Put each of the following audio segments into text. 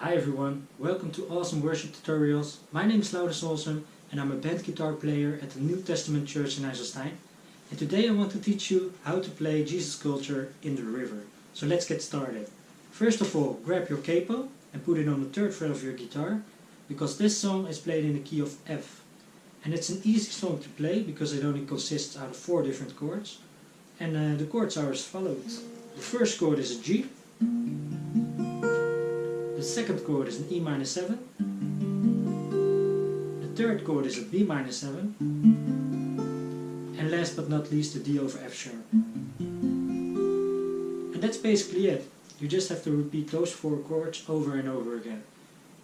Hi everyone, welcome to Awesome Worship Tutorials. My name is Laurens Olsen and I'm a band guitar player at the New Testament Church in IJsselstein. And today I want to teach you how to play Jesus Culture in the River. So let's get started. First of all, grab your capo and put it on the 3rd fret of your guitar, because this song is played in the key of F. And it's an easy song to play because it only consists out of 4 different chords. And the chords are as follows. The first chord is a G. The second chord is an E minor 7. The third chord is a B minor 7. And last but not least, the D over F sharp. And that's basically it. You just have to repeat those 4 chords over and over again.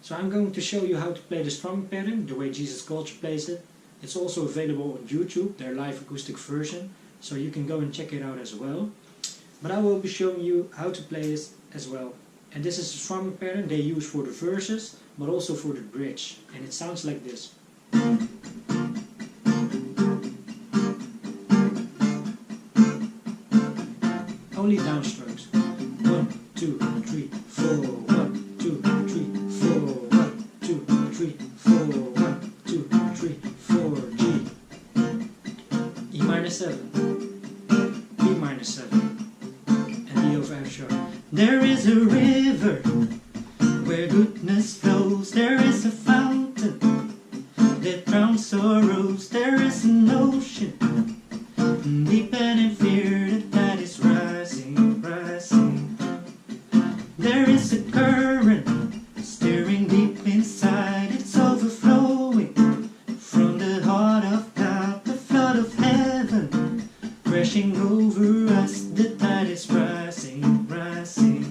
So I'm going to show you how to play the strumming pattern, the way Jesus Culture plays it. It's also available on YouTube, their live acoustic version, so you can go and check it out as well. But I will be showing you how to play this as well. And this is the strumming pattern they use for the verses, but also for the bridge. And it sounds like this. Only downstrokes. 1, 2, 3, 4. 1, 2, 3, 4. 1, 2, 3, 4. 1, 2, 3, 4. G. E minor 7. B minor 7. And D over F sharp. There is a river where goodness flows. There is a fountain that drowns sorrows. There is an ocean deep and in fear that is rising, rising. There is a current stirring deep inside. It's overflowing from the heart of God, the flood of heaven crashing over us. The tide is rising, rising.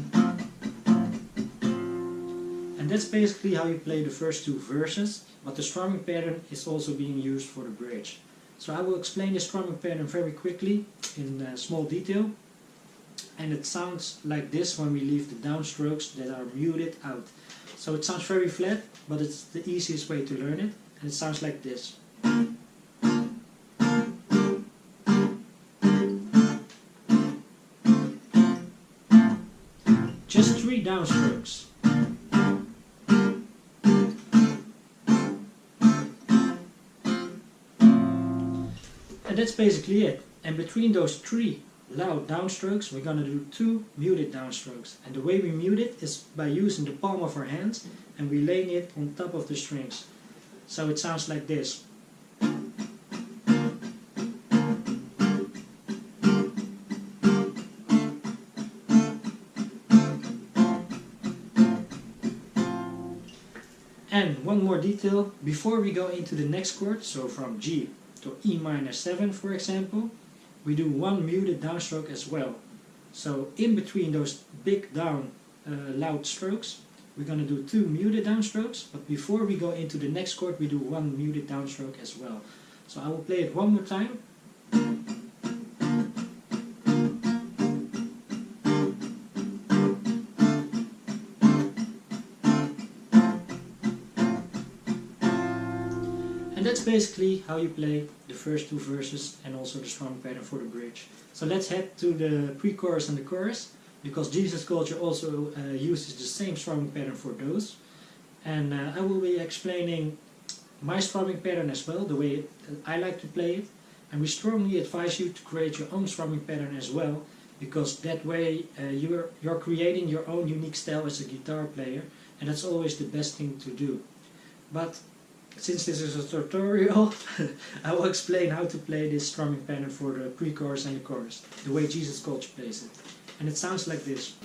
And that's basically how you play the first 2 verses, but the strumming pattern is also being used for the bridge. So I will explain the strumming pattern very quickly in small detail. And it sounds like this when we leave the downstrokes that are muted out. So it sounds very flat, but it's the easiest way to learn it. And it sounds like this. Just 3 downstrokes. And that's basically it. And between those 3 loud downstrokes, we're going to do 2 muted downstrokes. And the way we mute it is by using the palm of our hands and we laying it on top of the strings. So it sounds like this. And one more detail, before we go into the next chord, so from G to E minor 7 for example, we do 1 muted downstroke as well. So in between those big down loud strokes, we're going to do 2 muted downstrokes, but before we go into the next chord we do 1 muted downstroke as well. So I will play it one more time. And that's basically how you play the first 2 verses and also the strumming pattern for the bridge. So let's head to the pre-chorus and the chorus, because Jesus Culture also uses the same strumming pattern for those. And I will be explaining my strumming pattern as well, the way I like to play it. And we strongly advise you to create your own strumming pattern as well, because that way you're creating your own unique style as a guitar player, and that's always the best thing to do. But since this is a tutorial, I will explain how to play this strumming pattern for the pre-chorus and the chorus, the way Jesus Culture plays it. And it sounds like this.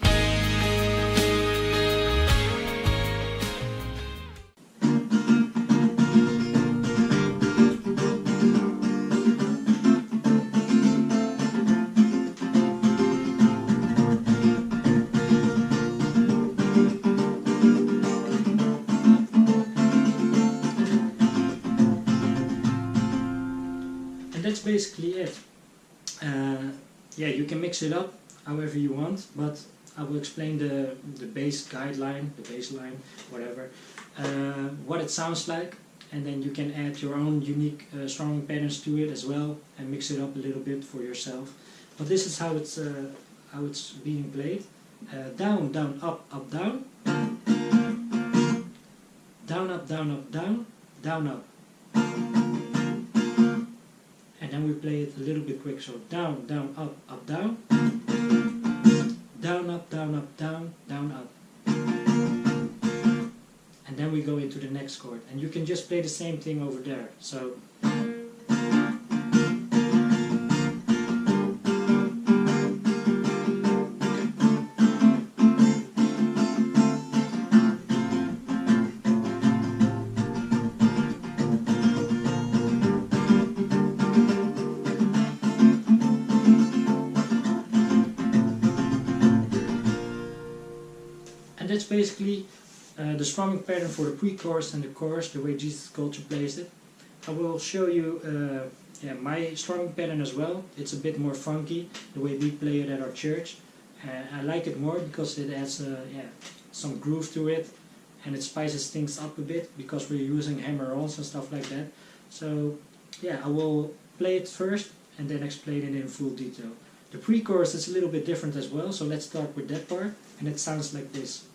That's basically it. Yeah, you can mix it up however you want, but I will explain the bass guideline, the bass line, whatever, what it sounds like, and then you can add your own unique strumming patterns to it as well and mix it up a little bit for yourself. But this is how it's being played. Down, down, up, up, down. down, up, down, up, down, down, up. And then we play it a little bit quick, so down, down, up, up, down, down, up, down, up, down, down, up. And then we go into the next chord, and you can just play the same thing over there. So and that's basically the strumming pattern for the pre-chorus and the chorus, the way Jesus Culture plays it. I will show you my strumming pattern as well. It's a bit more funky, the way we play it at our church. I like it more because it adds some groove to it, and it spices things up a bit because we're using hammer-ons and stuff like that. So yeah, I will play it first and then explain it in full detail. The pre-chorus is a little bit different as well, so let's start with that part, and it sounds like this.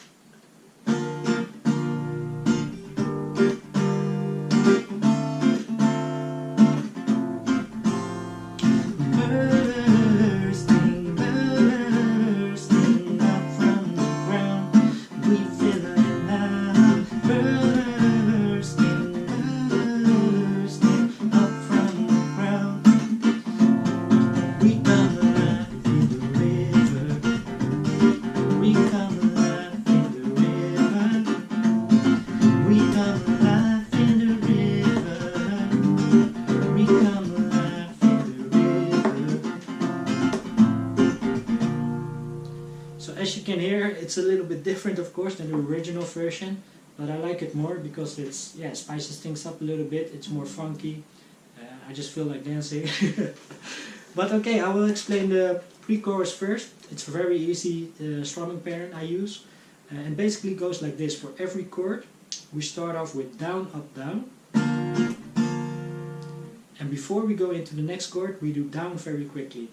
As you can hear, it's a little bit different, of course, than the original version, but I like it more because it's spices things up a little bit. It's more funky. I just feel like dancing. But okay, I will explain the pre-chorus first. It's a very easy strumming pattern I use, and basically goes like this. For every chord, we start off with down, up, down, and before we go into the next chord, we do down very quickly.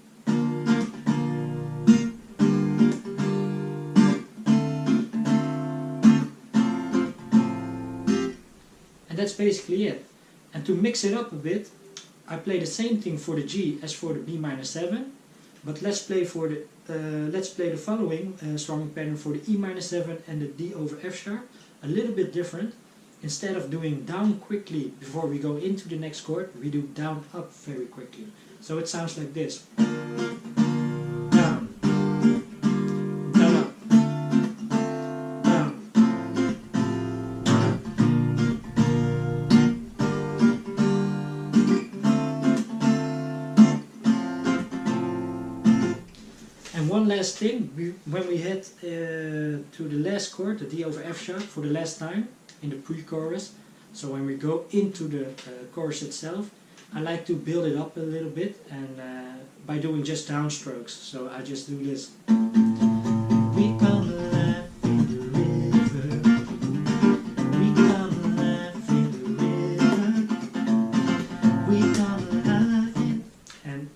That's basically it. And to mix it up a bit, I play the same thing for the G as for the B minor 7, but let's play the following strumming pattern for the E minor 7 and the D over F sharp a little bit different. Instead of doing down quickly before we go into the next chord, we do down up very quickly. So it sounds like this. One last thing, when we hit to the last chord, the D over F sharp, for the last time in the pre-chorus, so when we go into the chorus itself, I like to build it up a little bit, and by doing just downstrokes. So I just do this. We come alive in the river. We come alive in the river. We come alive in... And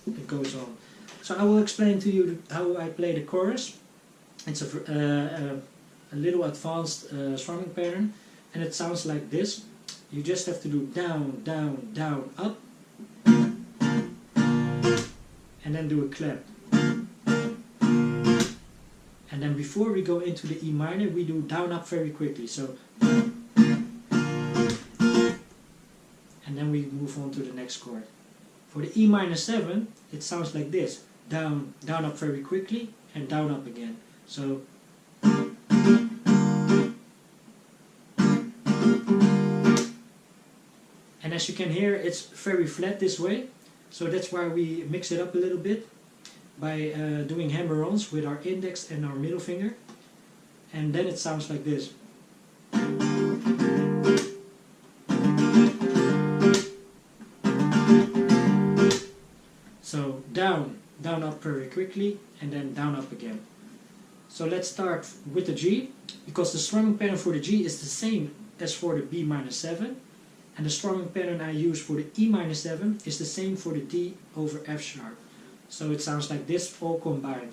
it goes on. So I will explain to you how I play the chorus. It's a little advanced strumming pattern, and it sounds like this. You just have to do down, down, down, up, and then do a clap. And then before we go into the E minor, we do down, up very quickly. So, and then we move on to the next chord. For the E minor 7, it sounds like this. Down, down, up very quickly, and down, up again. So, and as you can hear, it's very flat this way. So that's why we mix it up a little bit by doing hammer-ons with our index and our middle finger. And then it sounds like this. So down, down, up very quickly, and then down, up again. So let's start with the G, because the strumming pattern for the G is the same as for the B minor 7, and the strumming pattern I use for the E minor 7 is the same for the D over F sharp. So it sounds like this, all combined.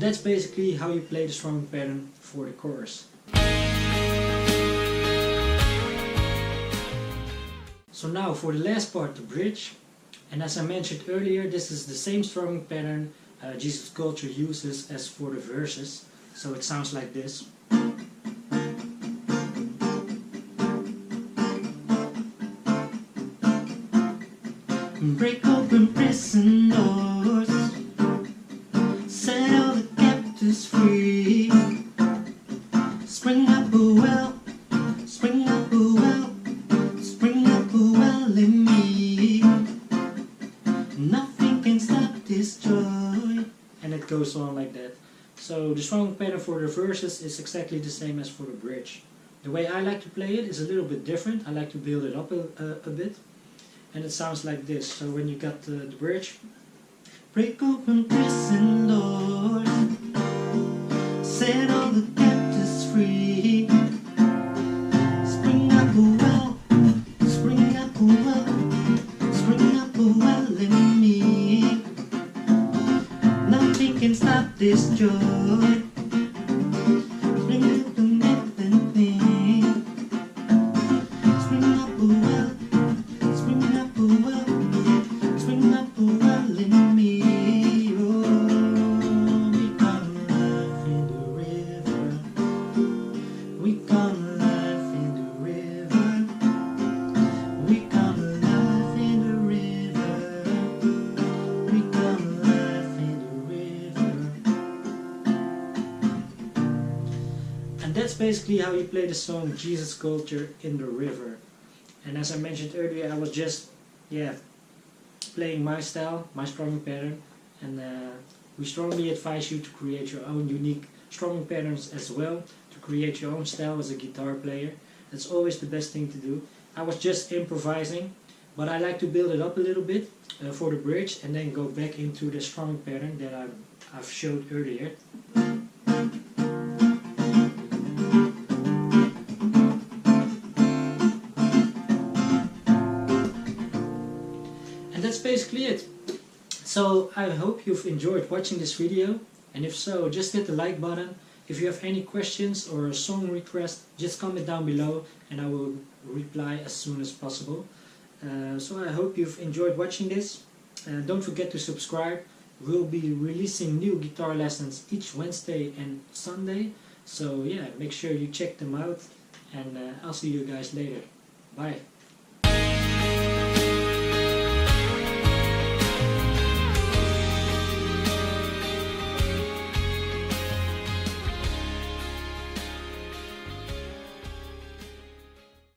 that's basically how you play the strumming pattern for the chorus. So now for the last part, the bridge. And as I mentioned earlier, this is the same strumming pattern Jesus Culture uses as for the verses. So it sounds like this. Break open prison doors, set all the captives free. Spring up a well, spring up a well, spring up a well in me. Nothing can stop this joy. And it goes on like that. So the strumming pattern for the verses is exactly the same as for the bridge. The way I like to play it is a little bit different. I like to build it up a bit. And it sounds like this. So when you got the bridge, break open prison doors, set all the captives free. Spring up a well, spring up a well, spring up a well in me. Nothing can stop this joy. That's basically how you play the song Jesus Culture in the River. And as I mentioned earlier, I was just playing my style, my strumming pattern, and we strongly advise you to create your own unique strumming patterns as well, to create your own style as a guitar player. That's always the best thing to do. I was just improvising, but I like to build it up a little bit for the bridge and then go back into the strumming pattern that I've showed earlier. That's basically it. So I hope you've enjoyed watching this video, and if so, just hit the like button. If you have any questions or a song request, just comment down below and I will reply as soon as possible. So I hope you've enjoyed watching this. Don't forget to subscribe. We'll be releasing new guitar lessons each Wednesday and Sunday. So yeah, make sure you check them out, and I'll see you guys later. Bye.